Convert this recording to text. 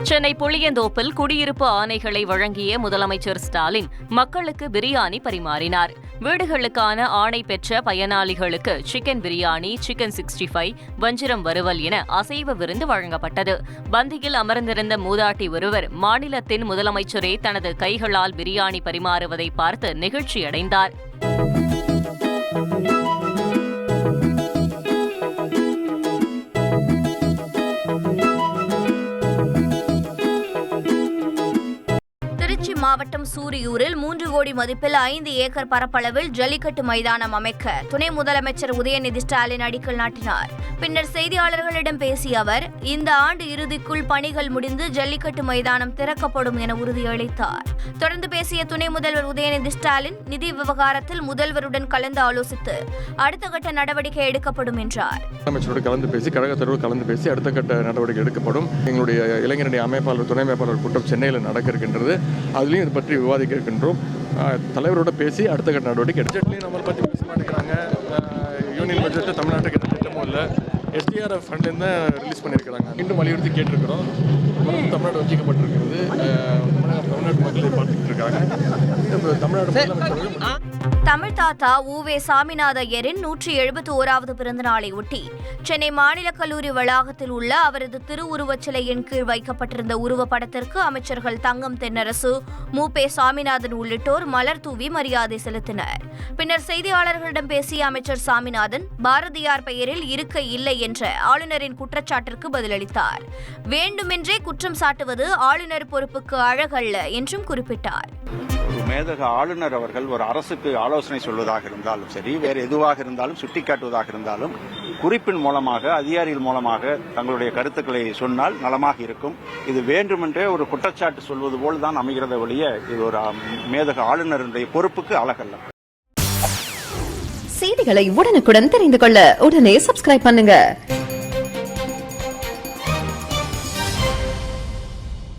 சென்னை புளியந்தோப்பில் குடியிருப்பு ஆணைகளை வழங்கிய முதலமைச்சர் ஸ்டாலின் மக்களுக்கு பிரியாணி பரிமாறினார். வீடுகளுக்கான ஆணை பெற்ற பயனாளிகளுக்கு சிக்கன் பிரியாணி, சிக்கன் 65, வஞ்சிரம் வறுவல் என அசைவ விருந்து வழங்கப்பட்டது. பந்தியில் அமர்ந்திருந்த மூதாட்டி ஒருவர் மாநிலத்தின் முதலமைச்சரே தனது கைகளால் பிரியாணி பரிமாறுவதை பார்த்து நெகிழ்ச்சியடைந்தார். திருச்சி மாவட்டம் சூரியூரில் 3 கோடி மதிப்பில் 5 ஏக்கர் பரப்பளவில் ஜல்லிக்கட்டு மைதானம் அமைக்க துணை முதலமைச்சர் உதயநிதி ஸ்டாலின் அடிக்கல் நாட்டினார். பின்னர் செய்தியாளர்களிடம் பேசிய அவர், இந்த ஆண்டு இறுதிக்குள் பணிகள் முடிந்து ஜல்லிக்கட்டு மைதானம் திறக்கப்படும் என உறுதியளித்தார். தொடர்ந்து பேசிய துணை முதல்வர் உதயநிதி ஸ்டாலின், நிதி விவகாரத்தில் முதல்வருடன் கலந்து ஆலோசித்து அடுத்த கட்ட நடவடிக்கை எடுக்கப்படும் என்றார். அமைச்சரோடு கலந்து பேசி, கழகத்தோடு கலந்து பேசி அடுத்த கட்ட நடவடிக்கை எடுக்கப்படும். எங்களுடைய இளைஞரணி அமைப்பாளர், துணை அமைப்பாளர் கூட்டம் சென்னையில் நடக்க இருக்கின்றது. அதுலேயும் இது பற்றி விவாதிக்க இருக்கின்றோம். தலைவரோட பேசி அடுத்த கட்ட நடவடிக்கை பட்ஜெட்லையும் நம்மளை பற்றி பேச மாட்டேங்கிறாங்க. யூனியன் பட்ஜெட்டில் தமிழ்நாட்டுக்கு எந்த திட்டமும் இல்லை. SDRF ஃபண்ட்லேருந்து தான் ரிலீஸ் பண்ணியிருக்கிறாங்க. மீண்டும் வலியுறுத்தி கேட்டிருக்கிறோம். தமிழ்நாடு வஞ்சிக்கப்பட்டிருக்கிறது. தமிழ்நாட்டு மக்களை பார்த்துக்கிட்டு இருக்காங்க. தமிழ்நாடு தமிழ் தாத்தா உவே சாமிநாத ஐயரின் 171வது பிறந்த நாளை ஒட்டி சென்னை மாநில கல்லூரி வளாகத்தில் உள்ள அவரது திருவுருவச் சிலையின் கீழ் வைக்கப்பட்டிருந்த உருவப்படத்திற்கு அமைச்சர்கள் தங்கம் தென்னரசு, மூபே சாமிநாதன் உள்ளிட்டோர் மலர் தூவி மரியாதை செலுத்தினர். பின்னர் செய்தியாளர்களிடம் பேசிய அமைச்சர் சாமிநாதன், பாரதியார் பெயரில் இருக்கை இல்லை என்ற ஆளுநரின் குற்றச்சாட்டிற்கு பதிலளித்தார். வேண்டுமென்றே குற்றம் சாட்டுவது ஆளுநர் பொறுப்புக்கு அழகல்ல என்றும் குறிப்பிட்டார். மேதக ஆளுநர் அவர்கள் ஒரு அரசுக்கு ஆலோசனை சொல்வதாக இருந்தாலும் சரி, வேறு எதுவாக இருந்தாலும், சுட்டிக்காட்டுவதாக இருந்தாலும், குறிப்பின் மூலமாக, அதிகாரிகள் மூலமாக தங்களுடைய கருத்துக்களை சொன்னால் நலமாக இருக்கும். இது வேண்டுமென்றே ஒரு குற்றச்சாட்டு சொல்வது போல் தான் அமைகிறத ஒழிய இது ஒரு மேதக ஆளுநருடைய பொறுப்புக்கு அழகல்ல. செய்திகளை உடனுக்குடன் தெரிந்து கொள்ள உடனே சப்ஸ்கிரைப் பண்ணுங்க.